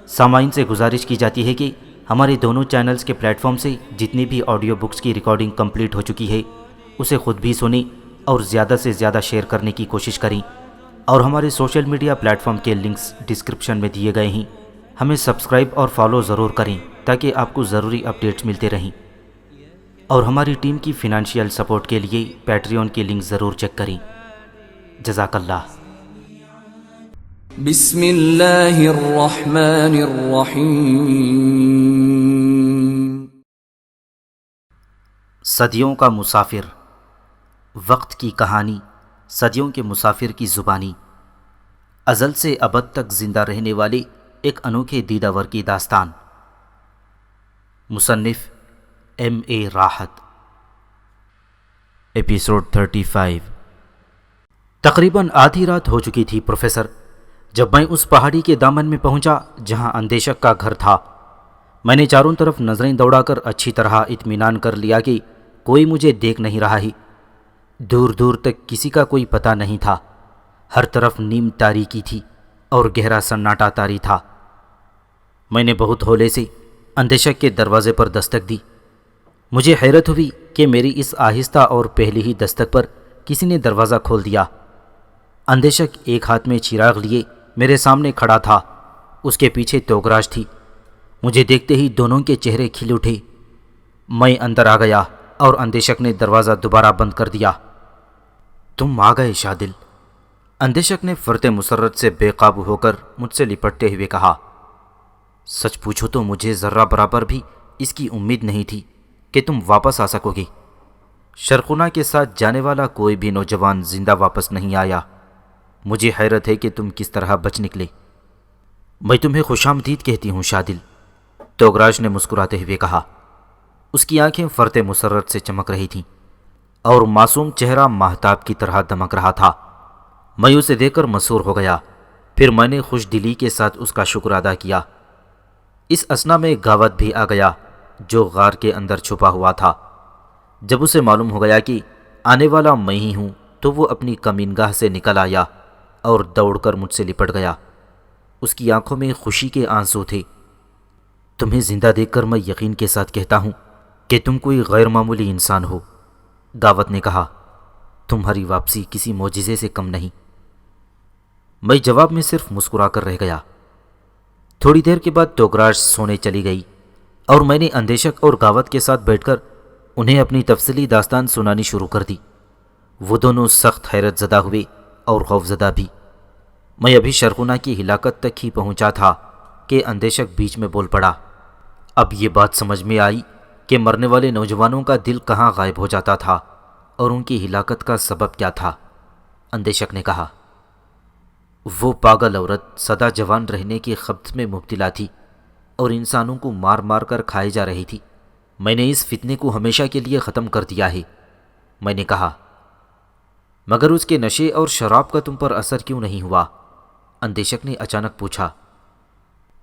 سامعین سے گزارش کی جاتی ہے کہ ہمارے دونوں چینلز کے پلیٹ فارم سے جتنی بھی آڈیو بکس کی ریکارڈنگ کمپلیٹ ہو چکی ہے اسے خود بھی سنیں اور زیادہ سے زیادہ شیئر کرنے کی کوشش کریں، اور ہمارے سوشل میڈیا پلیٹ فارم کے لنکس ڈسکرپشن میں دیے گئے ہیں، ہمیں سبسکرائب اور فالو ضرور کریں تاکہ آپ کو ضروری اپڈیٹس ملتے رہیں، اور ہماری ٹیم کی فنانشیل سپورٹ کے لیے پیٹریون کے لنک ضرور چیک کریں۔ جزاک اللہ۔ بسم اللہ الرحمن الرحیم۔ صدیوں کا مسافر، وقت کی کہانی، صدیوں کے مسافر کی زبانی، ازل سے ابد تک زندہ رہنے والے ایک انوکھے دیداور کی داستان۔ مصنف M.A. راحت۔ ایپیسوڈ 35۔ تقریباً آدھی رات ہو چکی تھی پروفیسر، جب میں اس پہاڑی کے دامن میں پہنچا جہاں اندیشک کا گھر تھا۔ میں نے چاروں طرف نظریں دوڑا کر اچھی طرح اطمینان کر لیا کہ کوئی مجھے دیکھ نہیں رہا ہے۔ دور دور تک کسی کا کوئی پتہ نہیں تھا، ہر طرف نیم تاریکی تھی اور گہرا سناٹا طاری تھا۔ میں نے بہت ہولے سے اندیشک کے دروازے پر دستک دی۔ مجھے حیرت ہوئی کہ میری اس آہستہ اور پہلی ہی دستک پر کسی نے دروازہ کھول دیا۔ اندیشک ایک ہاتھ میں چراغ لیے میرے سامنے کھڑا تھا، اس کے پیچھے توگراج تھی۔ مجھے دیکھتے ہی دونوں کے چہرے کھل اٹھے۔ میں اندر آ گیا اور اندیشک نے دروازہ دوبارہ بند کر دیا۔ تم آ گئے شادل، اندیشک نے فرط مسرت سے بے قابو ہو کر مجھ سے لپٹتے ہوئے کہا۔ سچ پوچھو تو مجھے ذرہ برابر بھی اس کی امید نہیں تھی کہ تم واپس آ سکو گے۔ شرقنا کے ساتھ جانے والا کوئی بھی نوجوان زندہ واپس نہیں آیا۔ مجھے حیرت ہے کہ تم کس طرح بچ نکلے۔ میں تمہیں خوش آمدید کہتی ہوں شادل، توگراج نے مسکراتے ہوئے کہا۔ اس کی آنکھیں فرط مسرت سے چمک رہی تھیں اور معصوم چہرہ ماہتاب کی طرح دمک رہا تھا۔ میں اسے دیکھ کر مسحور ہو گیا، پھر میں نے خوش دلی کے ساتھ اس کا شکر ادا کیا۔ اس اثنا میں گاوت بھی آ گیا جو غار کے اندر چھپا ہوا تھا۔ جب اسے معلوم ہو گیا کہ آنے والا میں ہی ہوں تو وہ اپنی کمینگاہ سے نکل آیا اور دوڑ کر مجھ سے لپٹ گیا۔ اس کی آنکھوں میں خوشی کے آنسو تھے۔ تمہیں زندہ دیکھ کر میں یقین کے ساتھ کہتا ہوں کہ تم کوئی غیر معمولی انسان ہو، گاوت نے کہا۔ تمہاری واپسی کسی معجزے سے کم نہیں۔ میں جواب میں صرف مسکرا کر رہ گیا۔ تھوڑی دیر کے بعد توگراج سونے چلی گئی اور میں نے اندیشک اور گاوت کے ساتھ بیٹھ کر انہیں اپنی تفصیلی داستان سنانی شروع کر دی۔ وہ دونوں سخت حیرت زدہ ہوئے اور خوف زدہ بھی۔ میں ابھی شرقنا کی ہلاکت تک ہی پہنچا تھا کہ اندیشک بیچ میں بول پڑا۔ اب یہ بات سمجھ میں آئی کہ مرنے والے نوجوانوں کا دل کہاں غائب ہو جاتا تھا اور ان کی ہلاکت کا سبب کیا تھا۔ اندیشک نے کہا، وہ پاگل عورت سدا جوان رہنے کی خبت میں مبتلا تھی اور انسانوں کو مار مار کر کھائے جا رہی تھی۔ میں نے اس فتنے کو ہمیشہ کے لیے ختم کر دیا ہے، میں نے کہا۔ مگر اس کے نشے اور شراب کا تم پر اثر کیوں نہیں ہوا؟ اندیشک نے اچانک پوچھا۔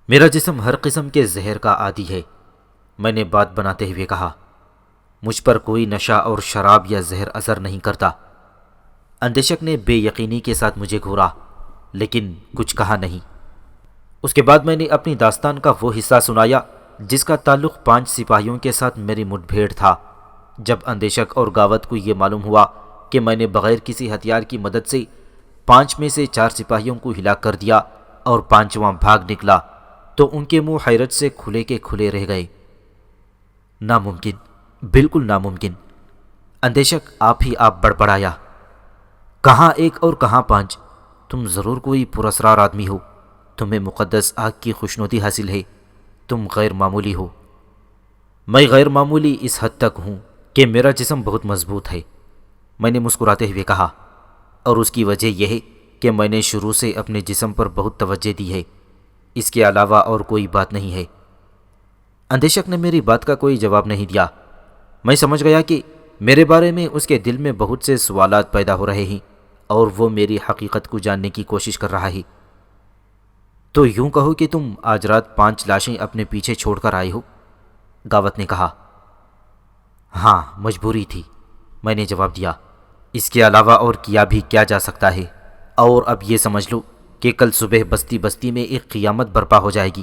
میرا جسم ہر قسم کے زہر کا عادی ہے، میں نے بات بناتے ہوئے کہا۔ مجھ پر کوئی نشہ اور شراب یا زہر اثر نہیں کرتا۔ اندیشک نے بے یقینی کے ساتھ مجھے گھورا لیکن کچھ کہا نہیں۔ اس کے بعد میں نے اپنی داستان کا وہ حصہ سنایا جس کا تعلق 5 سپاہیوں کے ساتھ میری مٹ بھیڑ تھا۔ جب اندیشک اور گاوت کو یہ معلوم ہوا کہ میں نے بغیر کسی ہتھیار کی مدد سے 5 میں سے 4 سپاہیوں کو ہلاک کر دیا اور 5واں بھاگ نکلا تو ان کے منہ حیرت سے کھلے کے کھلے رہ گئے۔ ناممکن، بالکل ناممکن، اندیشک آپ ہی آپ بڑبڑایا۔ کہاں 1 اور کہاں 5؟ تم ضرور کوئی پراسرار آدمی ہو، تمہیں مقدس آگ کی خوشنودی حاصل ہے، تم غیر معمولی ہو۔ میں غیر معمولی اس حد تک ہوں کہ میرا جسم بہت مضبوط ہے، میں نے مسکراتے ہوئے کہا، اور اس کی وجہ یہ ہے کہ میں نے شروع سے اپنے جسم پر بہت توجہ دی ہے، اس کے علاوہ اور کوئی بات نہیں ہے۔ اندیشک نے میری بات کا کوئی جواب نہیں دیا۔ میں سمجھ گیا کہ میرے بارے میں اس کے دل میں بہت سے سوالات پیدا ہو رہے ہیں اور وہ میری حقیقت کو جاننے کی کوشش کر رہا ہے۔ تو یوں کہو کہ تم آج رات 5 لاشیں اپنے پیچھے چھوڑ کر آئے ہو، گاوت نے کہا۔ ہاں، مجبوری تھی، میں نے جواب دیا۔ اس کے علاوہ اور کیا بھی کیا جا سکتا ہے؟ اور اب یہ سمجھ لو کہ کل صبح بستی بستی میں ایک قیامت برپا ہو جائے گی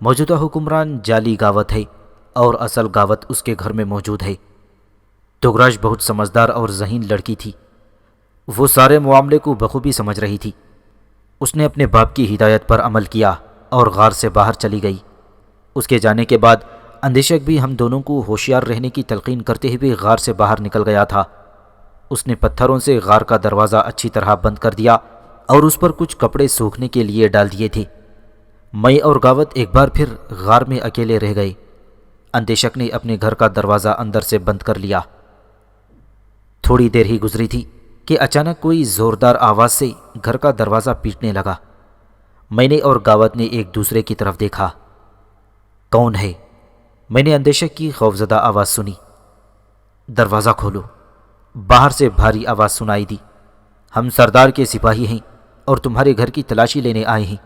موجودہ حکمران جعلی گاوت ہے اور اصل گاوت اس کے گھر میں موجود ہے۔ توگراش بہت سمجھدار اور ذہین لڑکی تھی۔ وہ سارے معاملے کو بخوبی سمجھ رہی تھی۔ اس نے اپنے باپ کی ہدایت پر عمل کیا اور غار سے باہر چلی گئی۔ اس کے جانے کے بعد اندیشک بھی ہم دونوں کو ہوشیار رہنے کی تلقین کرتے ہوئے غار سے باہر نکل گیا تھا۔ اس نے پتھروں سے غار کا دروازہ اچھی طرح بند کر دیا اور اس پر کچھ کپڑے سوکھنے کے لیے ڈال دیے تھے۔ میں اور گاوت ایک بار پھر غار میں اکیلے رہ گئے۔ اندیشک نے اپنے گھر کا دروازہ اندر سے بند کر لیا۔ تھوڑی دیر ہی گزری تھی کہ اچانک کوئی زوردار آواز سے گھر کا دروازہ پیٹنے لگا۔ میں نے اور گاوت نے ایک دوسرے کی طرف دیکھا۔ کون ہے؟ میں نے اندیشک کی خوفزدہ آواز سنی۔ دروازہ کھولو، باہر سے بھاری آواز سنائی دی۔ ہم سردار کے سپاہی ہیں اور تمہارے گھر کی تلاشی لینے آئے ہیں۔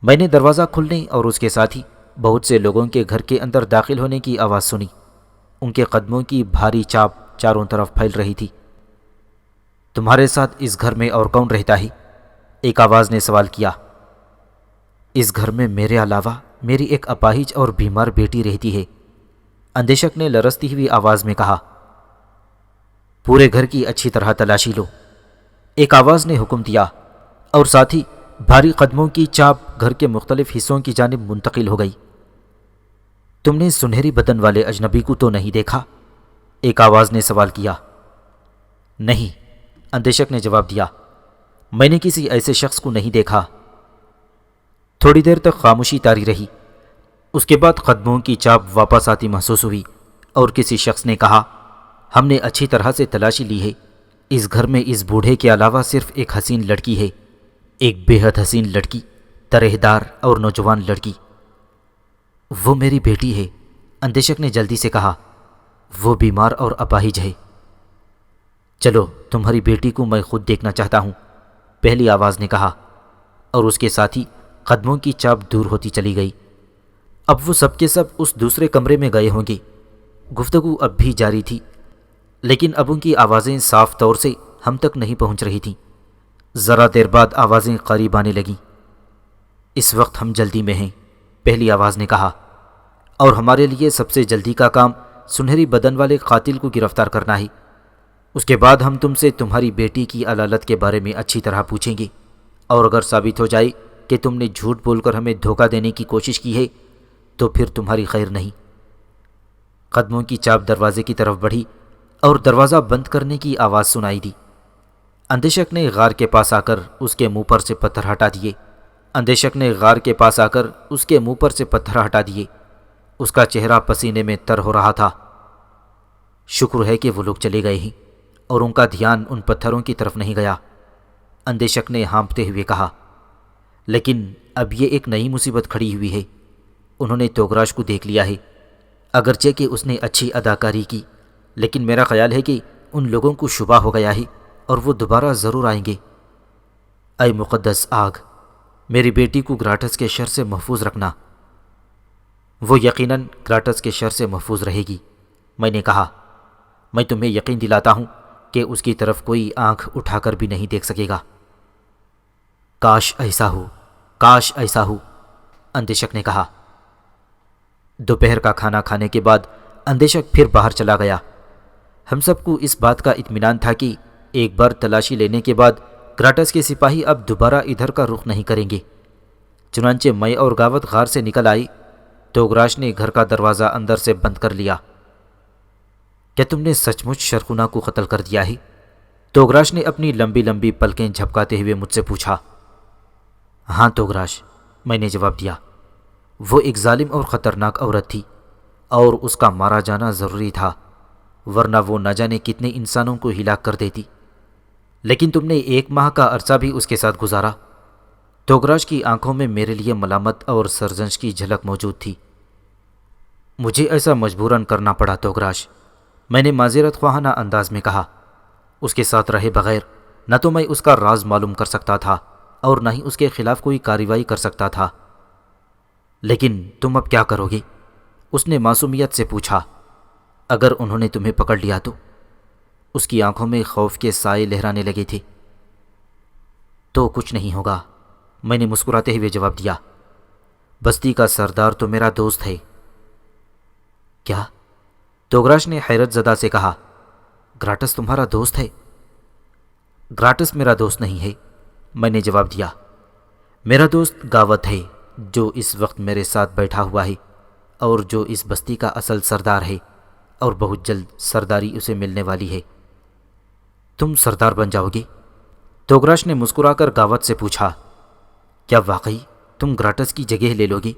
میں نے دروازہ کھلنے اور اس کے ساتھ ہی بہت سے لوگوں کے گھر کے اندر داخل ہونے کی آواز سنی۔ ان کے قدموں کی بھاری چاپ چاروں طرف پھیل رہی تھی۔ تمہارے ساتھ اس گھر میں اور کون رہتا ہے؟ ایک آواز نے سوال کیا۔ اس گھر میں میرے علاوہ میری ایک اپاہج اور بیمار بیٹی رہتی ہے، اندیشک نے لرزتی ہوئی آواز میں کہا۔ پورے گھر کی اچھی طرح تلاشی لو، ایک آواز نے حکم دیا، اور ساتھ ہی بھاری قدموں کی چاپ گھر کے مختلف حصوں کی جانب منتقل ہو گئی۔ تم نے سنہری بدن والے اجنبی کو تو نہیں دیکھا؟ ایک آواز نے سوال کیا۔ نہیں، اندیشک نے جواب دیا، میں نے کسی ایسے شخص کو نہیں دیکھا۔ تھوڑی دیر تک خاموشی طاری رہی۔ اس کے بعد قدموں کی چاپ واپس آتی محسوس ہوئی اور کسی شخص نے کہا، ہم نے اچھی طرح سے تلاشی لی ہے۔ اس گھر میں اس بوڑھے کے علاوہ صرف ایک حسین لڑکی ہے، ایک بے حد حسین لڑکی، طرح اور نوجوان لڑکی۔ وہ میری بیٹی ہے، اندیشک نے جلدی سے کہا۔ وہ بیمار اور اپاہج ہے۔ چلو، تمہاری بیٹی کو میں خود دیکھنا چاہتا ہوں، پہلی آواز نے کہا، اور اس کے ساتھ ہی قدموں کی چاپ دور ہوتی چلی گئی۔ اب وہ سب کے سب اس دوسرے کمرے میں گئے ہوں گے۔ گفتگو اب بھی جاری تھی، لیکن اب ان کی آوازیں صاف طور سے ہم تک نہیں پہنچ رہی تھیں۔ ذرا دیر بعد آوازیں قریب آنے لگیں۔ اس وقت ہم جلدی میں ہیں، پہلی آواز نے کہا، اور ہمارے لیے سب سے جلدی کا کام سنہری بدن والے قاتل کو گرفتار کرنا ہے۔ اس کے بعد ہم تم سے تمہاری بیٹی کی علالت کے بارے میں اچھی طرح پوچھیں گے، اور اگر ثابت ہو جائے کہ تم نے جھوٹ بول کر ہمیں دھوکہ دینے کی کوشش کی ہے تو پھر تمہاری خیر نہیں۔ قدموں کی چاپ دروازے کی طرف بڑھی اور دروازہ بند کرنے کی آواز سنائی دی۔ اندیشک نے غار کے پاس آ کر اس کے منہ پر سے پتھر ہٹا دیے۔ اس کا چہرہ پسینے میں تر ہو رہا تھا۔ شکر ہے کہ وہ لوگ چلے گئے ہیں اور ان کا دھیان ان پتھروں کی طرف نہیں گیا، اندیشک نے ہانپتے ہوئے کہا۔ لیکن اب یہ ایک نئی مصیبت کھڑی ہوئی ہے۔ انہوں نے توگراش کو دیکھ لیا ہے، اگرچہ کہ اس نے اچھی اداکاری کی، لیکن میرا خیال ہے کہ ان لوگوں کو شبہ ہو گیا ہے اور وہ دوبارہ ضرور آئیں گے۔ اے مقدس آگ، میری بیٹی کو گراٹس کے شر سے محفوظ رکھنا۔ وہ یقیناً گراٹس کے شر سے محفوظ رہے گی، میں نے کہا۔ میں تمہیں یقین دلاتا ہوں کہ اس کی طرف کوئی آنکھ اٹھا کر بھی نہیں دیکھ سکے گا۔ کاش ایسا ہو، کاش ایسا ہو، اندیشک نے کہا۔ دوپہر کا کھانا کھانے کے بعد اندیشک پھر باہر چلا گیا۔ ہم سب کو اس بات کا اطمینان تھا کہ ایک بار تلاشی لینے کے بعد گراٹس کے سپاہی اب دوبارہ ادھر کا رخ نہیں کریں گے۔ چنانچہ میں اور گاوت غار سے نکل آئی۔ توگراش نے گھر کا دروازہ اندر سے بند کر لیا۔ کیا تم نے سچ مچ شرخنا کو قتل کر دیا ہے؟ توگراش نے اپنی لمبی لمبی پلکیں جھپکاتے ہوئے مجھ سے پوچھا۔ ہاں توگراش، میں نے جواب دیا۔ وہ ایک ظالم اور خطرناک عورت تھی اور اس کا مارا جانا ضروری تھا، ورنہ وہ نہ جانے کتنے انسانوں کو ہلاک کر دیتی۔ لیکن تم نے 1 ماہ کا عرصہ بھی اس کے ساتھ گزارا۔ توگراش کی آنکھوں میں میرے لیے ملامت اور سرزنش کی جھلک موجود تھی۔ مجھے ایسا مجبوراً کرنا پڑا توگراش، میں نے معذرت خواہانہ انداز میں کہا۔ اس کے ساتھ رہے بغیر نہ تو میں اس کا راز معلوم کر سکتا تھا اور نہ ہی اس کے خلاف کوئی کارروائی کر سکتا تھا۔ لیکن تم اب کیا کرو گے؟ اس نے معصومیت سے پوچھا۔ اگر انہوں نے تمہیں پکڑ لیا تو؟ اس کی آنکھوں میں خوف کے سائے لہرانے لگے تھے۔ تو کچھ نہیں ہوگا، میں نے مسکراتے ہوئے جواب دیا۔ بستی کا سردار تو میرا دوست ہے۔ کیا؟ توگراش نے حیرت زدہ سے کہا۔ گراٹس تمہارا دوست ہے؟ گراٹس میرا دوست نہیں ہے، میں نے جواب دیا۔ میرا دوست گاوت ہے، جو اس وقت میرے ساتھ بیٹھا ہوا ہے اور جو اس بستی کا اصل سردار ہے، اور بہت جلد سرداری اسے ملنے والی ہے۔ تم سردار بن جاؤ گے؟ توگراش نے مسکرا کر گاوت سے پوچھا۔ کیا واقعی تم گراٹس کی جگہ لے لو گے؟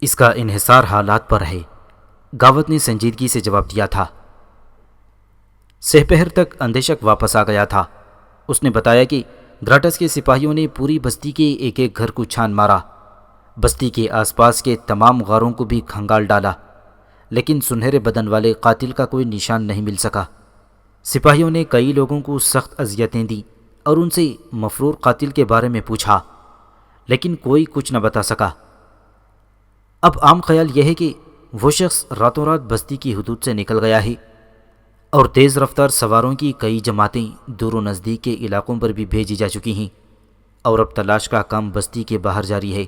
اس کا انحصار حالات پر ہے، گاوت نے سنجیدگی سے جواب دیا تھا۔ سپہر تک اندیشک واپس آ گیا تھا۔ اس نے بتایا کہ گراٹس کے سپاہیوں نے پوری بستی کے ایک ایک گھر کو چھان مارا، بستی کے آس پاس کے تمام غاروں کو بھی کھنگال ڈالا، لیکن سنہرے بدن والے قاتل کا کوئی نشان نہیں مل سکا۔ سپاہیوں نے کئی لوگوں کو سخت اذیتیں دیں اور ان سے مفرور قاتل کے بارے میں پوچھا، لیکن کوئی کچھ نہ بتا سکا۔ اب عام خیال یہ ہے کہ وہ شخص راتوں رات بستی کی حدود سے نکل گیا ہے، اور تیز رفتار سواروں کی کئی جماعتیں دور و نزدیک کے علاقوں پر بھی بھیجی جا چکی ہیں، اور اب تلاش کا کام بستی کے باہر جاری ہے۔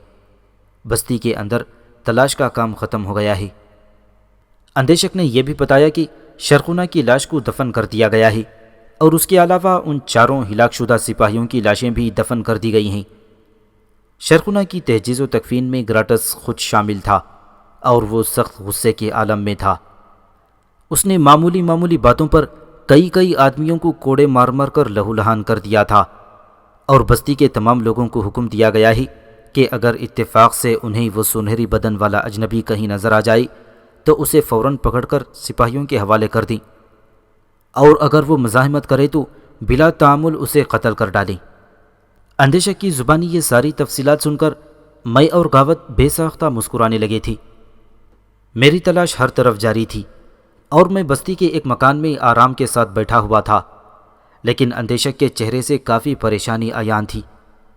بستی کے اندر تلاش کا کام ختم ہو گیا ہے۔ اندیشک نے یہ بھی بتایا کہ شرخونہ کی لاش کو دفن کر دیا گیا ہے، اور اس کے علاوہ ان چاروں ہلاک شدہ سپاہیوں کی لاشیں بھی دفن کر دی گئی ہیں۔ شرخونہ کی تجہیز و تکفین میں گراٹس خود شامل تھا، اور وہ سخت غصے کے عالم میں تھا۔ اس نے معمولی باتوں پر کئی آدمیوں کو کوڑے مار مار کر لہو لہان کر دیا تھا، اور بستی کے تمام لوگوں کو حکم دیا گیا ہے کہ اگر اتفاق سے انہیں وہ سنہری بدن والا اجنبی کہیں نظر آ جائے تو اسے فوراً پکڑ کر سپاہیوں کے حوالے کر دیں، اور اگر وہ مزاحمت کرے تو بلا تعامل اسے قتل کر ڈالیں۔ اندیشک کی زبانی یہ ساری تفصیلات سن کر میں اور گاوت بے ساختہ مسکرانے لگے تھے۔ میری تلاش ہر طرف جاری تھی، اور میں بستی کے ایک مکان میں آرام کے ساتھ بیٹھا ہوا تھا، لیکن اندیشک کے چہرے سے کافی پریشانی عیان تھی۔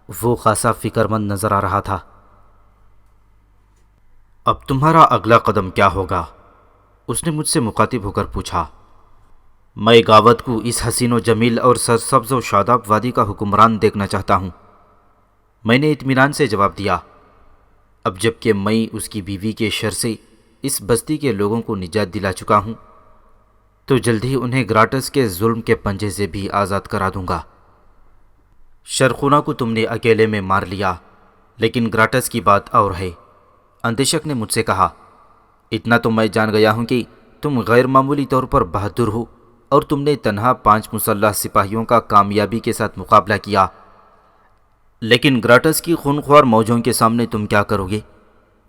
وہ خاصا فکر مند نظر آ رہا تھا۔ اب تمہارا اگلا قدم کیا ہوگا؟ اس نے مجھ سے مخاطب ہو کر پوچھا۔ میں گاوت کو اس حسین و جمیل اور سرسبز و شاداب وادی کا حکمران دیکھنا چاہتا ہوں، میں نے اطمینان سے جواب دیا۔ اب جب کہ میں اس کی بیوی کے شر سے اس بستی کے لوگوں کو نجات دلا چکا ہوں، تو جلد ہی انہیں گراٹس کے ظلم کے پنجے سے بھی آزاد کرا دوں گا۔ شرخونہ کو تم نے اکیلے میں مار لیا، لیکن گراٹس کی بات اور ہے، اندیشک نے مجھ سے کہا۔ اتنا تو میں جان گیا ہوں کہ تم غیر معمولی طور پر بہادر ہو، اور تم نے تنہا 5 مسلح سپاہیوں کا کامیابی کے ساتھ مقابلہ کیا، لیکن گراٹس کی خونخوار موجوں کے سامنے تم کیا کرو گے؟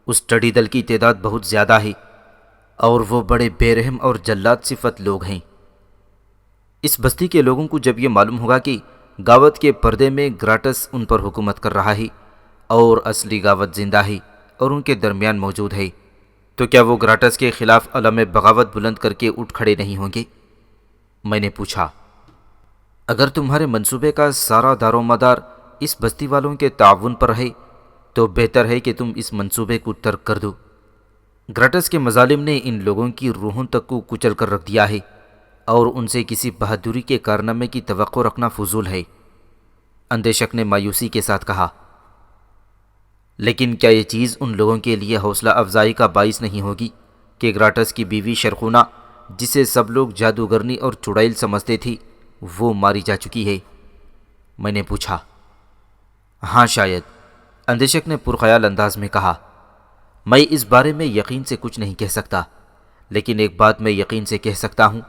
اس ٹڈی دل کی تعداد بہت زیادہ ہے، اور وہ بڑے بے رحم اور جلاد صفت لوگ ہیں۔ اس بستی کے لوگوں کو جب یہ معلوم ہوگا کہ گاوت کے پردے میں گراٹس ان پر حکومت کر رہا ہے، اور اصلی گاوت زندہ ہے اور ان کے درمیان موجود ہے، تو کیا وہ گراٹس کے خلاف علم بغاوت بلند کر کے اٹھ کھڑے نہیں ہوں گے؟ میں نے پوچھا۔ اگر تمہارے منصوبے کا سارا دار و مدار اس بستی والوں کے تعاون پر ہے تو بہتر ہے کہ تم اس منصوبے کو ترک کر دو۔ گراٹس کے مظالم نے ان لوگوں کی روحوں تک کو کچل کر رکھ دیا ہے، اور ان سے کسی بہادری کے کارنامے کی توقع رکھنا فضول ہے، اندیشک نے مایوسی کے ساتھ کہا۔ لیکن کیا یہ چیز ان لوگوں کے لیے حوصلہ افزائی کا باعث نہیں ہوگی کہ گراٹس کی بیوی شرخونہ، جسے سب لوگ جادوگرنی اور چڑیل سمجھتے تھے، وہ ماری جا چکی ہے؟ میں نے پوچھا۔ ہاں شاید، اندیشک نے پرخیال انداز میں کہا۔ میں اس بارے میں یقین سے کچھ نہیں کہہ سکتا، لیکن ایک بات میں یقین سے کہہ سکتا ہوں،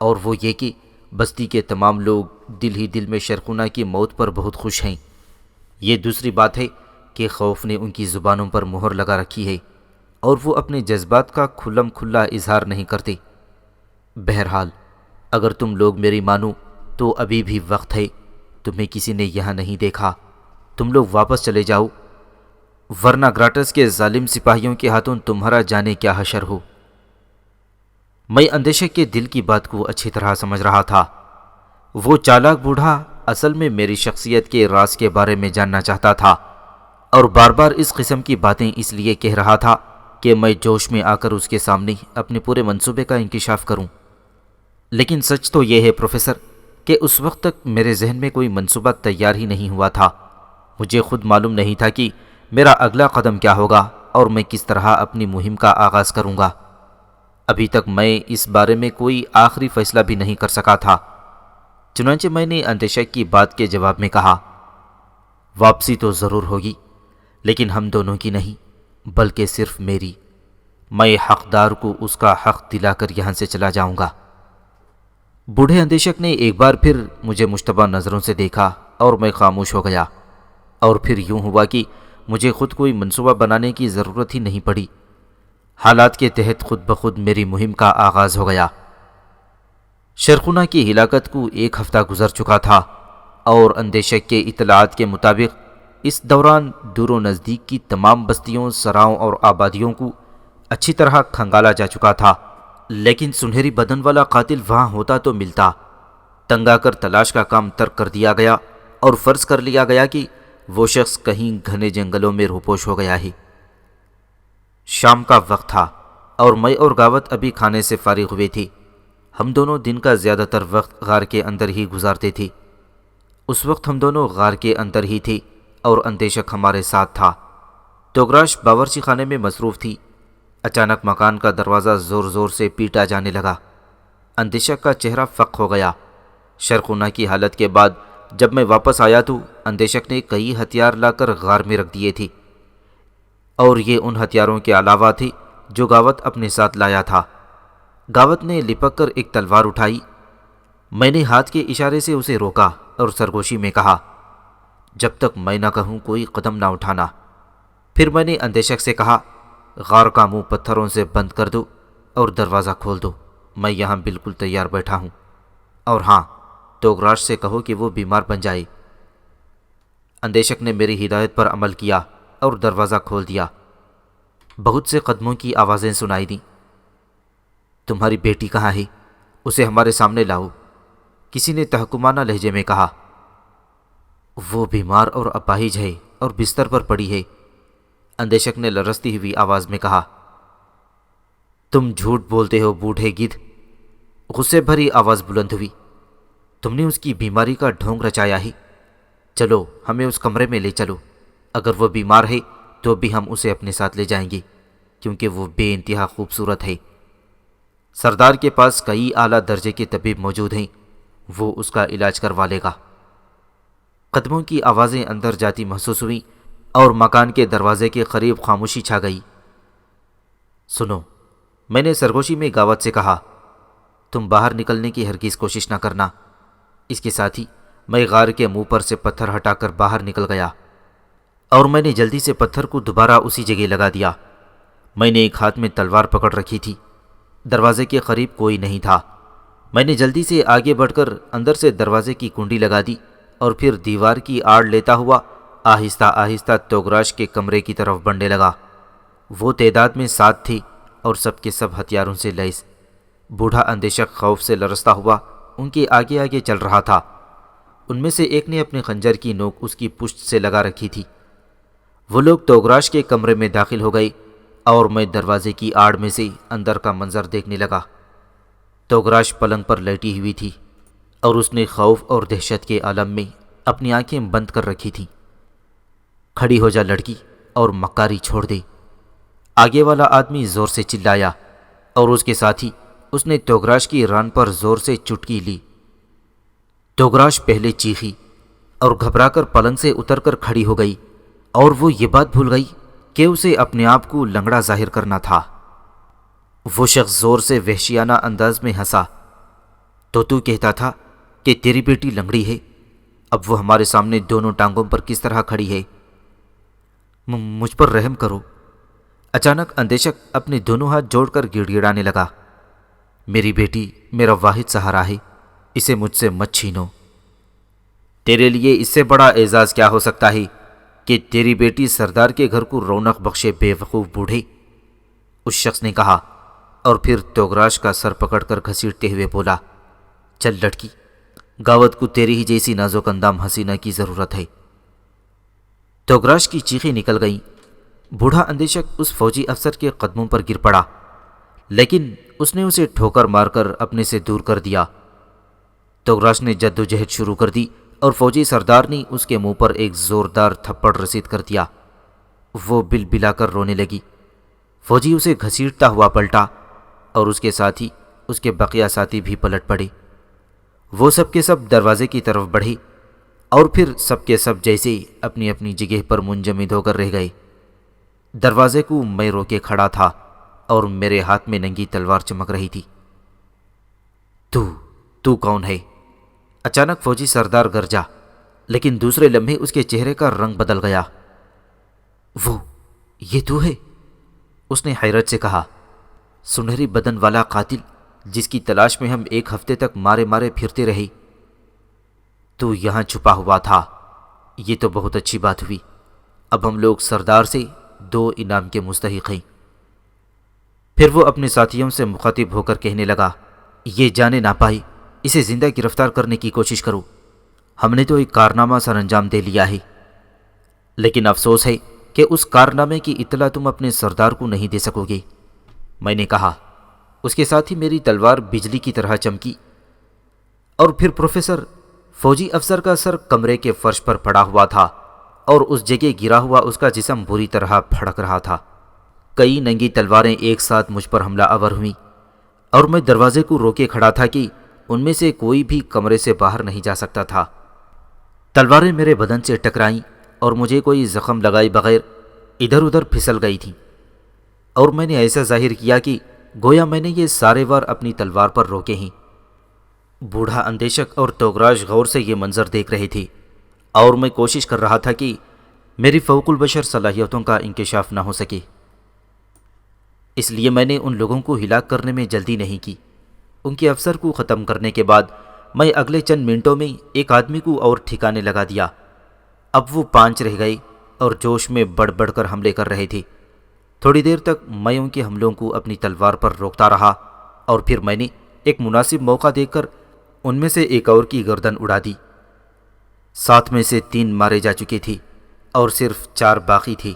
اور وہ یہ کہ بستی کے تمام لوگ دل ہی دل میں شرخونہ کی موت پر بہت خوش ہیں۔ یہ دوسری بات ہے کہ خوف نے ان کی زبانوں پر مہر لگا رکھی ہے، اور وہ اپنے جذبات کا کھلم کھلا اظہار نہیں کرتے۔ بہرحال اگر تم لوگ میری مانو تو ابھی بھی وقت ہے، تمہیں کسی نے یہاں نہیں دیکھا، تم لوگ واپس چلے جاؤ، ورنہ گراٹس کے ظالم سپاہیوں کے ہاتھوں تمہارا جانے کیا حشر ہو۔ میں اندیشک کے دل کی بات کو اچھی طرح سمجھ رہا تھا۔ وہ چالاک بوڑھا اصل میں میری شخصیت کے راز کے بارے میں جاننا چاہتا تھا، اور بار بار اس قسم کی باتیں اس لیے کہہ رہا تھا کہ میں جوش میں آ کر اس کے سامنے اپنے پورے منصوبے کا انکشاف کروں۔ لیکن سچ تو یہ ہے پروفیسر کہ اس وقت تک میرے ذہن میں کوئی منصوبہ تیار ہی نہیں ہوا تھا۔ مجھے خود معلوم نہیں تھا کہ میرا اگلا قدم کیا ہوگا اور میں کس طرح اپنی مہم کا آغاز کروں گا۔ ابھی تک میں اس بارے میں کوئی آخری فیصلہ بھی نہیں کر سکا تھا۔ چنانچہ میں نے اندیشک کی بات کے جواب میں کہا، واپسی تو ضرور ہوگی، لیکن ہم دونوں کی نہیں بلکہ صرف میری۔ میں حقدار کو اس کا حق دلا کر یہاں سے چلا جاؤں گا۔ بوڑھے اندیشک نے ایک بار پھر مجھے مشتبہ نظروں سے دیکھا اور میں خاموش ہو گیا، اور پھر یوں ہوا کہ مجھے خود کوئی منصوبہ بنانے کی ضرورت ہی نہیں پڑی۔ حالات کے تحت خود بخود میری مہم کا آغاز ہو گیا۔ شرخونہ کی ہلاکت کو 1 ہفتہ گزر چکا تھا، اور اندیشک کے اطلاعات کے مطابق اس دوران دور و نزدیک کی تمام بستیوں، سراؤں اور آبادیوں کو اچھی طرح کھنگالا جا چکا تھا، لیکن سنہری بدن والا قاتل وہاں ہوتا تو ملتا۔ تنگا کر تلاش کا کام ترک کر دیا گیا اور فرض کر لیا گیا کہ وہ شخص کہیں گھنے جنگلوں میں روپوش ہو گیا ہے۔ شام کا وقت تھا اور میں اور گاوت ابھی کھانے سے فارغ ہوئے تھے۔ ہم دونوں دن کا زیادہ تر وقت غار کے اندر ہی گزارتے تھے۔ اس وقت ہم دونوں غار کے اندر ہی تھے اور اندیشک ہمارے ساتھ تھا۔ توگراش باورچی خانے میں مصروف تھی۔ اچانک مکان کا دروازہ زور زور سے پیٹا جانے لگا۔ اندیشک کا چہرہ فق ہو گیا۔ شرخونہ کی حالت کے بعد جب میں واپس آیا تو اندیشک نے کئی ہتھیار لا کر غار میں رکھ دیے تھے، اور یہ ان ہتھیاروں کے علاوہ تھے جو گاوت اپنے ساتھ لایا تھا۔ گاوت نے لپک کر ایک تلوار اٹھائی۔ میں نے ہاتھ کے اشارے سے اسے روکا اور سرگوشی میں کہا، جب تک میں نہ کہوں کوئی قدم نہ اٹھانا۔ پھر میں نے اندیشک سے کہا، غار کا منہ پتھروں سے بند کر دو اور دروازہ کھول دو۔ میں یہاں بالکل تیار بیٹھا ہوں، اور ہاں، توگراش سے کہو کہ وہ بیمار بن جائے۔ اندیشک نے میری ہدایت پر عمل کیا اور دروازہ کھول دیا۔ بہت سے قدموں کی آوازیں سنائی دیں۔ تمہاری بیٹی کہاں ہے؟ اسے ہمارے سامنے لاؤ، کسی نے تحکمانہ لہجے میں کہا۔ وہ بیمار اور اپاہج ہے اور بستر پر پڑی ہے، اندیشک نے لرزتی ہوئی آواز میں کہا۔ تم جھوٹ بولتے ہو بوڑھے گدھ، غصے بھری آواز بلند ہوئی۔ تم نے اس کی بیماری کا ڈھونگ رچایا ہے۔ چلو ہمیں اس کمرے میں لے چلو، اگر وہ بیمار ہے تو بھی ہم اسے اپنے ساتھ لے جائیں گے، کیونکہ وہ بے انتہا خوبصورت ہے۔ سردار کے پاس کئی اعلیٰ درجے کے طبیب موجود ہیں، وہ اس کا علاج کروا لے گا۔ قدموں کی آوازیں اندر جاتی محسوس ہوئیں اور مکان کے دروازے کے قریب خاموشی چھا گئی۔ سنو، میں نے سرگوشی میں گاوت سے کہا، تم باہر نکلنے کی ہرگز کوشش نہ کرنا۔ اس کے ساتھ ہی میں غار کے منہ پر سے پتھر ہٹا کر باہر نکل گیا، اور میں نے جلدی سے پتھر کو دوبارہ اسی جگہ لگا دیا۔ میں نے ایک ہاتھ میں تلوار پکڑ رکھی تھی۔ دروازے کے قریب کوئی نہیں تھا۔ میں نے جلدی سے آگے بڑھ کر اندر سے دروازے کی کنڈی لگا دی اور پھر دیوار کی آڑ لیتا ہوا آہستہ آہستہ توگراش کے کمرے کی طرف بڑھنے لگا۔ وہ تعداد میں 7 تھے اور سب کے سب ہتھیاروں سے لیس۔ بوڑھا اندیشک خوف سے لرزتا ہوا ان کے آگے آگے چل رہا تھا۔ ان میں سے ایک نے اپنے خنجر کی نوک اس کی پشت سے لگا رکھی تھی۔ وہ لوگ توگراش کے کمرے میں داخل ہو گئے اور میں دروازے کی آڑ میں سے اندر کا منظر دیکھنے لگا۔ توگراش پلنگ پر لیٹی ہوئی تھی اور اس نے خوف اور دہشت کے عالم میں اپنی آنکھیں بند کر رکھی تھیں۔ کھڑی ہو جا لڑکی اور مکاری چھوڑ دے، آگے والا آدمی زور سے چلایا، اور اس کے ساتھ ہی اس نے توگراش کی ران پر زور سے چٹکی لی۔ توگراش پہلے چیخی اور گھبرا کر پلنگ سے اتر کر کھڑی ہو گئی، اور وہ یہ بات بھول گئی کہ اسے اپنے آپ کو لنگڑا ظاہر کرنا تھا۔ وہ شخص زور سے وحشیانہ انداز میں ہنسا۔ تو کہتا تھا کہ تیری بیٹی لنگڑی ہے، اب وہ ہمارے سامنے دونوں ٹانگوں پر کس طرح کھڑی ہے؟ مجھ پر رحم کرو۔ اچانک اندیشک اپنے دونوں ہاتھ جوڑ کر گڑ گڑانے لگا۔ میری بیٹی میرا واحد سہارا ہے، اسے مجھ سے مت چھینو۔ تیرے لیے اس سے بڑا اعزاز کیا ہو سکتا ہے کہ تیری بیٹی سردار کے گھر کو رونق بخشے بے وقوف بوڑھے، اس شخص نے کہا، اور پھر توگراش کا سر پکڑ کر گھسیٹتے ہوئے بولا، چل لڑکی، گاوت کو تیری ہی جیسی نازک اندام حسینہ کی ضرورت ہے۔ توگراش کی چیخیں نکل گئیں۔ بوڑھا اندیشک اس فوجی افسر کے قدموں پر گر پڑا، لیکن اس نے اسے ٹھوکر مار کر اپنے سے دور کر دیا۔ توگراش نے جد و جہد شروع کر دی اور فوجی سردار نے اس کے منہ پر ایک زوردار تھپڑ رسید کر دیا۔ وہ بل بلا کر رونے لگی۔ فوجی اسے گھسیٹتا ہوا پلٹا اور اس کے ساتھ ہی اس کے بقیہ ساتھی بھی پلٹ پڑے۔ وہ سب کے سب دروازے کی طرف بڑھے اور پھر سب کے سب جیسے اپنی اپنی جگہ پر منجمد ہو کر رہ گئے۔ دروازے کو میں روکے کھڑا تھا اور میرے ہاتھ میں ننگی تلوار چمک رہی تھی۔ تو کون ہے؟ اچانک فوجی سردار گرجا، لیکن دوسرے لمحے اس کے چہرے کا رنگ بدل گیا۔ یہ تو ہے، اس نے حیرت سے کہا۔ سنہری بدن والا قاتل جس کی تلاش میں ہم 1 ہفتے تک مارے مارے پھرتے رہے، تو یہاں چھپا ہوا تھا۔ یہ تو بہت اچھی بات ہوئی، اب ہم لوگ سردار سے 2 انعام کے مستحق ہیں۔ پھر وہ اپنے ساتھیوں سے مخاطب ہو کر کہنے لگا، یہ جانے نہ پائے، اسے زندہ گرفتار کرنے کی کوشش کرو۔ ہم نے تو ایک کارنامہ سر انجام دے لیا ہے، لیکن افسوس ہے کہ اس کارنامے کی اطلاع تم اپنے سردار کو نہیں دے سکو گے۔ میں نے کہا۔ اس کے ساتھ ہی میری تلوار بجلی کی طرح چمکی اور پھر پروفیسر، فوجی افسر کا سر کمرے کے فرش پر پڑا ہوا تھا اور اس جگہ گرا ہوا اس کا جسم بری طرح پھڑک رہا تھا۔ کئی ننگی تلواریں ایک ساتھ مجھ پر حملہ آور ہوئیں اور میں دروازے کو روکے کھڑا تھا کہ ان میں سے کوئی بھی کمرے سے باہر نہیں جا سکتا تھا۔ تلواریں میرے بدن سے ٹکرائیں اور مجھے کوئی زخم لگائے بغیر ادھر ادھر پھسل گئی تھیں، اور میں نے ایسا ظاہر کیا کہ گویا میں نے یہ سارے وار اپنی تلوار پر روکے ہیں۔ بوڑھا اندیشک اور توگراج غور سے یہ منظر دیکھ رہے تھے اور میں کوشش کر رہا تھا کہ میری فوق البشر صلاحیتوں کا انکشاف نہ ہو سکے۔ اس لیے میں نے ان لوگوں کو ہلاک کرنے میں جلدی نہیں کی۔ ان کے افسر کو ختم کرنے کے بعد میں اگلے چند منٹوں میں ایک آدمی کو اور ٹھکانے لگا دیا۔ اب وہ 5 رہ گئے اور جوش میں بڑھ بڑھ کر حملے کر رہے تھے۔ تھوڑی دیر تک میں ان کے حملوں کو اپنی تلوار پر روکتا رہا اور پھر میں نے ایک مناسب موقع دیکھ کر ان میں سے ایک اور کی گردن اڑا دی۔ 7 میں سے 3 مارے جا چکے تھے اور صرف 4 باقی تھے۔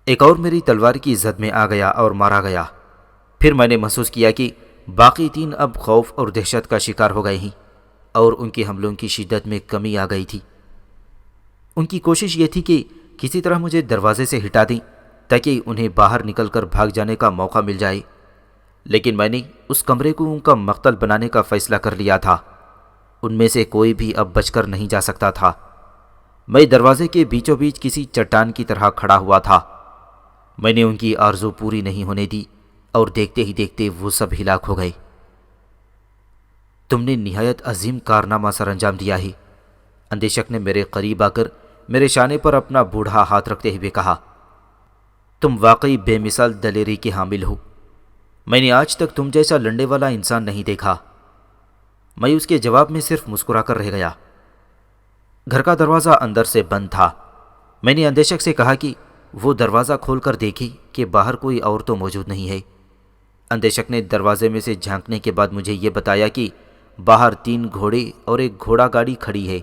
ایک اور میری تلوار کی زد میں آ گیا اور مارا گیا۔ پھر میں نے محسوس کیا کہ باقی 3 اب خوف اور دہشت کا شکار ہو گئے ہیں اور ان کے حملوں کی شدت میں کمی آ گئی تھی۔ ان کی کوشش یہ تھی کہ کسی طرح مجھے دروازے سے ہٹا دیں تاکہ انہیں باہر نکل کر بھاگ جانے کا موقع مل جائے، لیکن میں نے اس کمرے کو ان کا مقتل بنانے کا فیصلہ کر لیا تھا۔ ان میں سے کوئی بھی اب بچ کر نہیں جا سکتا تھا۔ میں دروازے کے بیچوں بیچ کسی چٹان کی طرح کھڑا ہوا تھا۔ میں نے ان کی آرزو پوری نہیں ہونے دی اور دیکھتے ہی دیکھتے وہ سب ہلاک ہو گئے۔ تم نے نہایت عظیم کارنامہ سر انجام دیا ہے، اندیشک نے میرے قریب آ کر میرے شانے پر اپنا بوڑھا ہاتھ رکھتے ہوئے کہا۔ تم واقعی بے مثال دلیری کے حامل ہو۔ میں نے آج تک تم جیسا لڑنے والا انسان نہیں دیکھا۔ میں اس کے جواب میں صرف مسکرا کر رہ گیا۔ گھر کا دروازہ اندر سے بند تھا۔ میں نے اندیشک سے کہا کہ وہ دروازہ کھول کر دیکھی کہ باہر کوئی اور تو موجود نہیں ہے۔ اندیشک نے دروازے میں سے جھانکنے کے بعد مجھے یہ بتایا کہ باہر 3 گھوڑے اور ایک گھوڑا گاڑی کھڑی ہے۔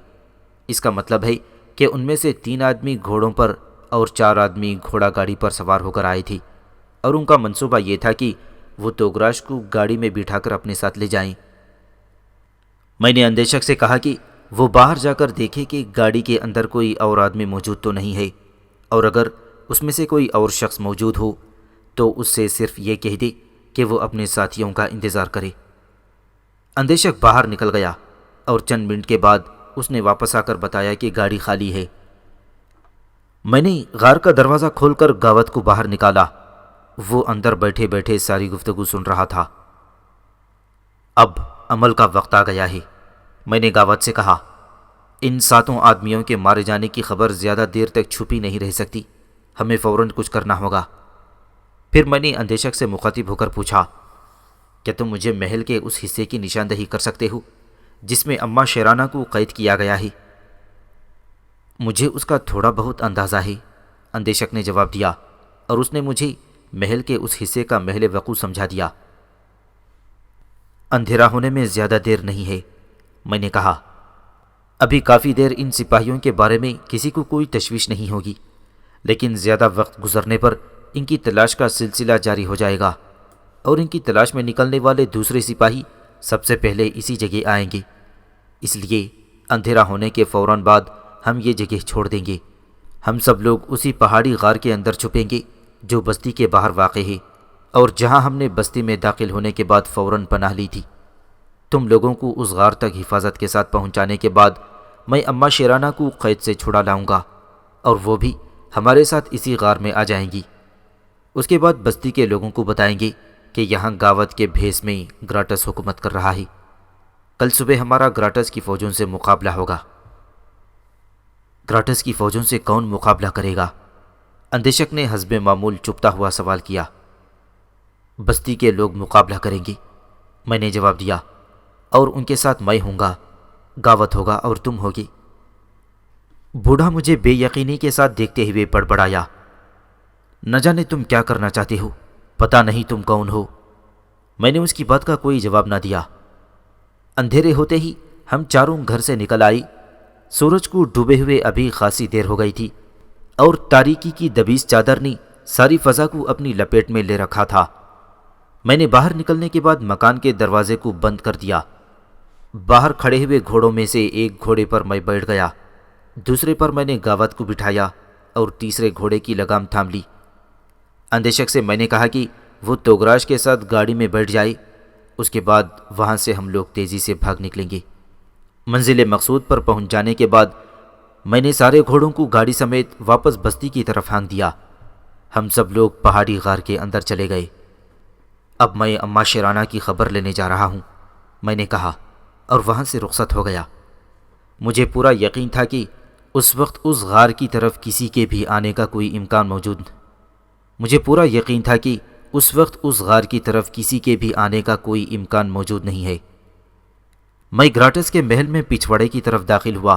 اس کا مطلب ہے کہ ان میں سے 3 آدمی گھوڑوں پر اور 4 آدمی گھوڑا گاڑی پر سوار ہو کر آئے تھے، اور ان کا منصوبہ یہ تھا کہ وہ توگراش کو گاڑی میں بٹھا کر اپنے ساتھ لے جائیں۔ میں نے اندیشک سے کہا کہ وہ باہر جا کر دیکھے کہ گاڑی کے اندر کوئی اور آدمی موجود تو نہیں ہے، اور اگر اس میں سے کوئی اور شخص موجود ہو تو اس سے صرف یہ کہہ دے کہ وہ اپنے ساتھیوں کا انتظار کرے۔ اندیشک باہر نکل گیا اور چند منٹ کے بعد اس نے واپس آ کر بتایا کہ گاڑی خالی ہے۔ میں نے غار کا دروازہ کھول کر گاوت کو باہر نکالا۔ وہ اندر بیٹھے بیٹھے ساری گفتگو سن رہا تھا۔ اب عمل کا وقت آ گیا ہے، میں نے گاوت سے کہا۔ ان 7 آدمیوں کے مارے جانے کی خبر زیادہ دیر تک چھپی نہیں رہ سکتی، ہمیں فوراً کچھ کرنا ہوگا۔ پھر میں نے اندیشک سے مخاطب ہو کر پوچھا، کیا تم مجھے محل کے اس حصے کی نشاندہی کر سکتے ہو جس میں اماں شیرانہ کو قید کیا گیا ہے؟ مجھے اس کا تھوڑا بہت اندازہ ہے، اندیشک نے جواب دیا، اور اس نے مجھے محل کے اس حصے کا محل وقوع سمجھا دیا۔ اندھیرا ہونے میں زیادہ دیر نہیں ہے، میں نے کہا۔ ابھی کافی دیر ان سپاہیوں کے بارے میں کسی کو کوئی تشویش نہیں ہوگی، لیکن زیادہ وقت گزرنے پر ان کی تلاش کا سلسلہ جاری ہو جائے گا، اور ان کی تلاش میں نکلنے والے دوسرے سپاہی سب سے پہلے اسی جگہ آئیں گے۔ اس لیے اندھیرا ہونے کے فوراً بعد ہم یہ جگہ چھوڑ دیں گے ہم سب لوگ اسی پہاڑی غار کے اندر چھپیں گے جو بستی کے باہر واقع ہے، اور جہاں ہم نے بستی میں داخل ہونے کے بعد فوراً پناہ لی تھی۔ تم لوگوں کو اس غار تک حفاظت کے ساتھ پہنچانے کے بعد میں اماں شیرانہ کو قید سے چھڑا لاؤں گا، اور وہ بھی ہمارے ساتھ اسی غار میں آ جائیں گی۔ اس کے بعد بستی کے لوگوں کو بتائیں گے کہ یہاں گاوت کے بھیس میں گراٹس حکومت کر رہا ہے۔ کل صبح ہمارا گراٹس کی فوجوں سے مقابلہ ہوگا۔ گراٹس کی فوجوں سے کون مقابلہ کرے گا؟ اندیشک نے حسب معمول چپتا ہوا سوال کیا۔ بستی کے لوگ مقابلہ کریں گے، میں نے جواب دیا، اور ان کے ساتھ میں ہوں گا، گاوت ہوگا اور تم ہوگی۔ بوڑھا مجھے بے یقینی کے ساتھ دیکھتے ہوئے بڑبڑایا، نہ جانے تم کیا کرنا چاہتے ہو، پتہ نہیں تم کون ہو۔ میں نے اس کی بات کا کوئی جواب نہ دیا۔ اندھیرے ہوتے ہی ہم چاروں گھر سے نکل آئی۔ سورج کو ڈوبے ہوئے ابھی خاصی دیر ہو گئی تھی، اور تاریکی کی دبیس چادر نے ساری فضا کو اپنی لپیٹ میں لے رکھا تھا۔ میں نے باہر نکلنے کے بعد مکان کے دروازے کو بند کر دیا۔ باہر کھڑے ہوئے گھوڑوں میں سے ایک گھوڑے پر میں بیٹھ گیا، دوسرے پر میں نے گاوت کو بٹھایا اور تیسرے گھوڑے کی لگام تھام لی۔ اندیشک سے میں نے کہا کہ وہ توگراش کے ساتھ گاڑی میں بیٹھ جائے، اس کے بعد وہاں سے ہم لوگ تیزی سے بھاگ نکلیں گے۔ منزل مقصود پر پہنچ جانے کے بعد میں نے سارے گھوڑوں کو گاڑی سمیت واپس بستی کی طرف ہانک دیا۔ ہم سب لوگ پہاڑی غار کے اندر چلے گئے۔ اب میں اماں شیرانہ کی خبر لینے جا رہا ہوں، میں نے کہا، اور وہاں سے رخصت ہو گیا۔ مجھے پورا یقین تھا کہ اس وقت اس غار کی طرف کسی کے بھی آنے کا کوئی امکان موجود نہیں ہے۔ میں گراٹس کے محل میں پچھواڑے کی طرف داخل ہوا۔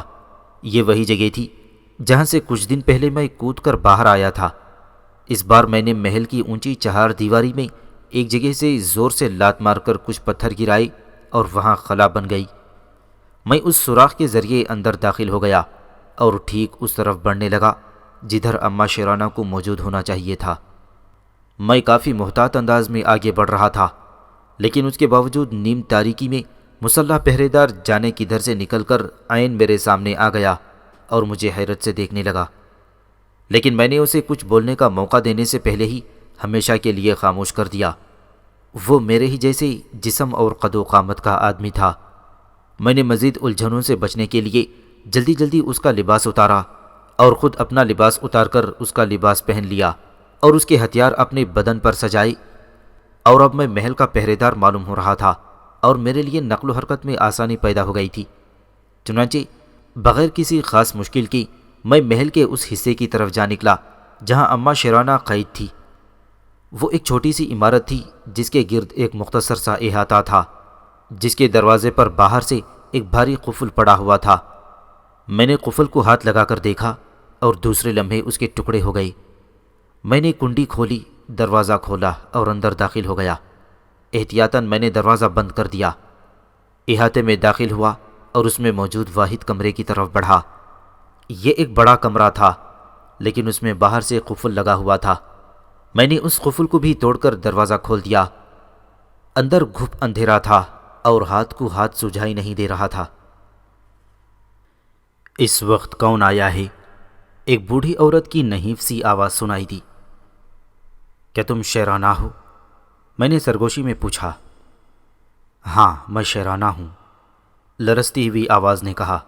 یہ وہی جگہ تھی جہاں سے کچھ دن پہلے میں کود کر باہر آیا تھا۔ اس بار میں نے محل کی اونچی چہار دیواری میں ایک جگہ سے زور سے لات مار کر کچھ پتھر گرائے اور وہاں خلا بن گئی۔ میں اس سوراخ کے ذریعے اندر داخل ہو گیا اور ٹھیک اس طرف بڑھنے لگا جدھر اماں شیرانہ کو موجود ہونا چاہیے تھا۔ میں کافی محتاط انداز میں آگے بڑھ رہا تھا، لیکن اس کے باوجود نیم تاریکی میں مسلح پہرے دار جانے کدھر سے نکل کر عین میرے سامنے آ گیا اور مجھے حیرت سے دیکھنے لگا۔ لیکن میں نے اسے کچھ بولنے کا موقع دینے سے پہلے ہی ہمیشہ کے لیے خاموش کر دیا۔ وہ میرے ہی جیسے جسم اور قد و قامت کا آدمی تھا۔ میں نے مزید الجھنوں سے بچنے کے لیے جلدی جلدی اس کا لباس اتارا اور خود اپنا لباس اتار کر اس کا لباس پہن لیا اور اس کے ہتھیار اپنے بدن پر سجائے، اور اب میں محل کا پہرے دار معلوم ہو رہا تھا اور میرے لیے نقل و حرکت میں آسانی پیدا ہو گئی تھی۔ چنانچہ بغیر کسی خاص مشکل کی میں محل کے اس حصے کی طرف جا نکلا جہاں اماں شیرانہ قید تھی۔ وہ ایک چھوٹی سی عمارت تھی جس کے گرد ایک مختصر سا احاطہ تھا، جس کے دروازے پر باہر سے ایک بھاری قفل پڑا ہوا تھا۔ میں نے قفل کو ہاتھ لگا کر دیکھا اور دوسرے لمحے اس کے ٹکڑے ہو گئے۔ میں نے کنڈی کھولی، دروازہ کھولا اور اندر داخل ہو گیا۔ احتیاطاً میں نے دروازہ بند کر دیا۔ احاطے میں داخل ہوا اور اس میں موجود واحد کمرے کی طرف بڑھا۔ یہ ایک بڑا کمرہ تھا، لیکن اس میں باہر سے قفل لگا ہوا تھا۔ میں نے اس قفل کو بھی توڑ کر دروازہ کھول دیا۔ اندر گھپ اندھیرا تھا اور ہاتھ کو ہاتھ سجھائی نہیں دے رہا تھا۔ اس وقت کون آیا ہے؟ ایک بوڑھی عورت کی نحیف سی آواز سنائی دی۔ کیا تم شیرانہ ہو؟ میں نے سرگوشی میں پوچھا۔ ہاں، میں شیرانہ ہوں، لرزتی ہوئی آواز نے کہا۔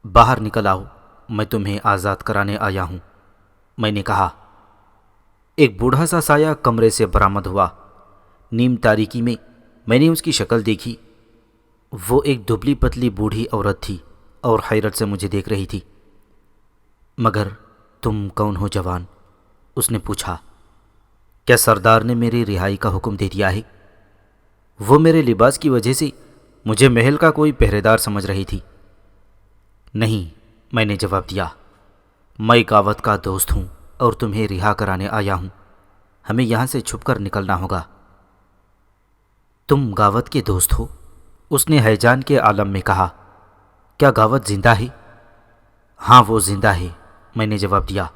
باہر نکل آؤ، میں تمہیں آزاد کرانے آیا ہوں، میں نے کہا۔ ایک بوڑھا سا سایہ کمرے سے برآمد ہوا۔ نیم تاریکی میں نے اس کی شکل دیکھی۔ وہ ایک دبلی پتلی بوڑھی عورت تھی اور حیرت سے مجھے دیکھ رہی تھی۔ مگر تم کون ہو جوان؟ اس نے پوچھا۔ کیا سردار نے میری رہائی کا حکم دے دیا ہے؟ وہ میرے لباس کی وجہ سے مجھے محل کا کوئی پہرے دار سمجھ رہی تھی۔ نہیں، میں نے جواب دیا، میں گاوت کا دوست ہوں اور تمہیں رہا کرانے آیا ہوں۔ ہمیں یہاں سے چھپ کر نکلنا ہوگا۔ تم گاوت کے دوست ہو؟ اس نے ہیجان کے عالم میں کہا۔ کیا گاوت زندہ ہے؟ ہاں، وہ زندہ ہے، میں نے جواب دیا،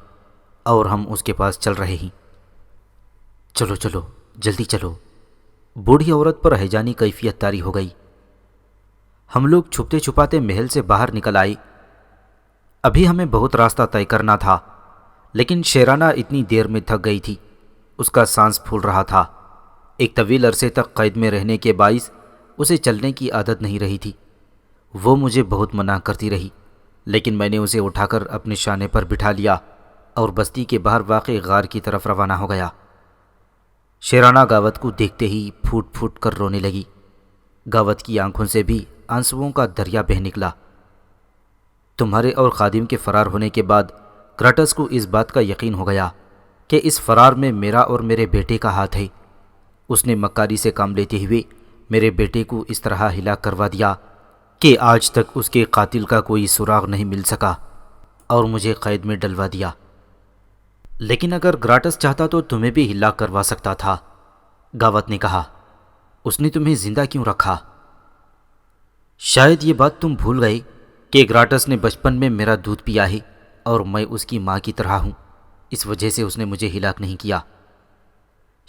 اور ہم اس کے پاس چل رہے ہیں۔ چلو چلو، جلدی چلو۔ بوڑھی عورت پر ہیجانی کیفیت طاری ہو گئی۔ ہم لوگ چھپتے چھپاتے محل سے باہر نکل آئے۔ ابھی ہمیں بہت راستہ طے کرنا تھا، لیکن شیرانہ اتنی دیر میں تھک گئی تھی، اس کا سانس پھول رہا تھا۔ ایک طویل عرصے تک قید میں رہنے کے باعث اسے چلنے کی عادت نہیں رہی تھی۔ وہ مجھے بہت منع کرتی رہی، لیکن میں نے اسے اٹھا کر اپنے شانے پر بٹھا لیا اور بستی کے باہر واقع غار کی طرف روانہ ہو گیا۔ شیرانہ گاوت کو دیکھتے ہی پھوٹ پھوٹ کر رونے لگی۔ گاوت کی آنکھوں سے بھی آنسوؤں کا دریا بہہ نکلا۔ تمہارے اور خادم کے فرار ہونے کے بعد گراٹس کو اس بات کا یقین ہو گیا کہ اس فرار میں میرا اور میرے بیٹے کا ہاتھ ہے۔ اس نے مکاری سے کام لیتے ہوئے میرے بیٹے کو اس طرح ہلاک کروا دیا کہ آج تک اس کے قاتل کا کوئی سراغ نہیں مل سکا اور مجھے قید میں ڈلوا دیا۔ لیکن اگر گراٹس چاہتا تو تمہیں بھی ہلاک کروا سکتا تھا، گاوت نے کہا۔ اس نے تمہیں زندہ کیوں رکھا؟ شاید یہ بات تم بھول گئے کہ گراٹس نے بچپن میں میرا دودھ پیا ہے اور میں اس کی ماں کی طرح ہوں، اس وجہ سے اس نے مجھے ہلاک نہیں کیا۔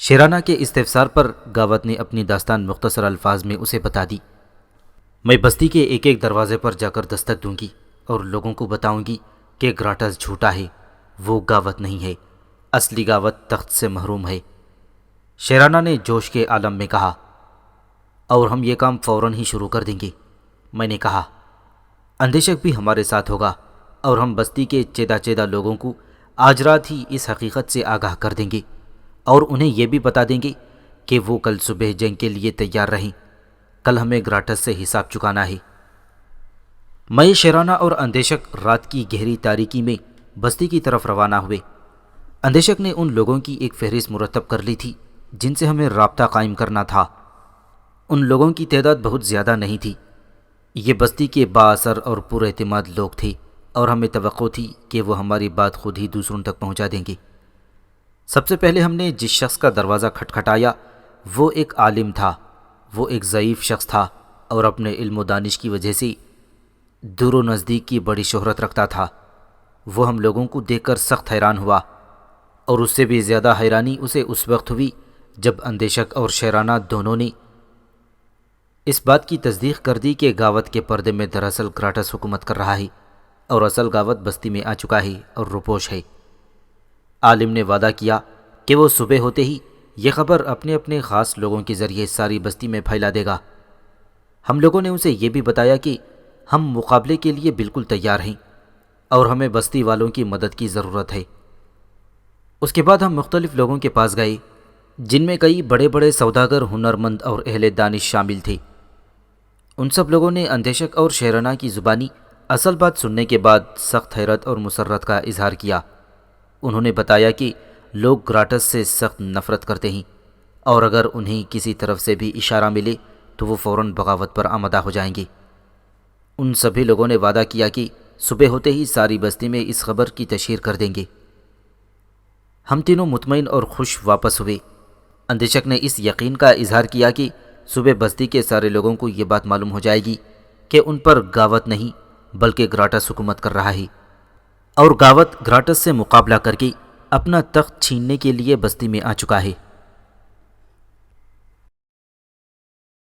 شیرانہ کے استفسار پر گاوت نے اپنی داستان مختصر الفاظ میں اسے بتا دی۔ میں بستی کے ایک ایک دروازے پر جا کر دستک دوں گی اور لوگوں کو بتاؤں گی کہ گراٹس جھوٹا ہے، وہ گاوت نہیں ہے، اصلی گاوت تخت سے محروم ہے، شیرانہ نے جوش کے عالم میں کہا۔ اور ہم یہ کام فوراً ہی شروع کر دیں گے، میں نے کہا۔ اندیشک بھی ہمارے ساتھ ہوگا اور ہم بستی کے چیدہ لوگوں کو آج رات ہی اس حقیقت سے آگاہ کر دیں گے اور انہیں یہ بھی بتا دیں گے کہ وہ کل صبح جنگ کے لیے تیار رہیں، کل ہمیں گراٹس سے حساب چکانا ہے۔ میں، شیرانہ اور اندیشک رات کی گہری تاریکی میں بستی کی طرف روانہ ہوئے۔ اندیشک نے ان لوگوں کی ایک فہرست مرتب کر لی تھی جن سے ہمیں رابطہ قائم کرنا تھا۔ ان لوگوں کی تعداد بہت زیادہ نہیں تھی۔ یہ بستی کے با اثر اور پر اعتماد لوگ تھے اور ہمیں توقع تھی کہ وہ ہماری بات خود ہی دوسروں تک پہنچا دیں گے۔ سب سے پہلے ہم نے جس شخص کا دروازہ کھٹکھٹایا وہ ایک عالم تھا۔ وہ ایک ضعیف شخص تھا اور اپنے علم و دانش کی وجہ سے دور و نزدیک کی بڑی شہرت رکھتا تھا۔ وہ ہم لوگوں کو دیکھ کر سخت حیران ہوا، اور اس سے بھی زیادہ حیرانی اسے اس وقت ہوئی جب اندیشک اور شیرانہ دونوں نے اس بات کی تصدیق کر دی کہ گاوت کے پردے میں دراصل گراٹس حکومت کر رہا ہے اور اصل گاوت بستی میں آ چکا ہے اور روپوش ہے۔ عالم نے وعدہ کیا کہ وہ صبح ہوتے ہی یہ خبر اپنے اپنے خاص لوگوں کے ذریعے ساری بستی میں پھیلا دے گا۔ ہم لوگوں نے اسے یہ بھی بتایا کہ ہم مقابلے کے لیے بالکل تیار ہیں اور ہمیں بستی والوں کی مدد کی ضرورت ہے۔ اس کے بعد ہم مختلف لوگوں کے پاس گئے جن میں کئی بڑے بڑے سوداگر، ہنرمند اور اہل دانش شامل تھے۔ ان سب لوگوں نے اندیشک اور شیرانہ کی زبانی اصل بات سننے کے بعد سخت حیرت اور مسرت کا اظہار کیا۔ انہوں نے بتایا کہ لوگ گراٹس سے سخت نفرت کرتے ہیں اور اگر انہیں کسی طرف سے بھی اشارہ ملے تو وہ فوراً بغاوت پر آمادہ ہو جائیں گے۔ ان سبھی لوگوں نے وعدہ کیا کہ صبح ہوتے ہی ساری بستی میں اس خبر کی تشہیر کر دیں گے۔ ہم تینوں مطمئن اور خوش واپس ہوئے۔ اندیشک نے اس یقین کا اظہار کیا کہ صبح بستی کے سارے لوگوں کو یہ بات معلوم ہو جائے گی کہ ان پر گاوت نہیں بلکہ گراٹس حکومت کر رہا ہے، اور گاوت گراٹس سے مقابلہ کر کے اپنا تخت چھیننے کے لیے بستی میں آ چکا ہے۔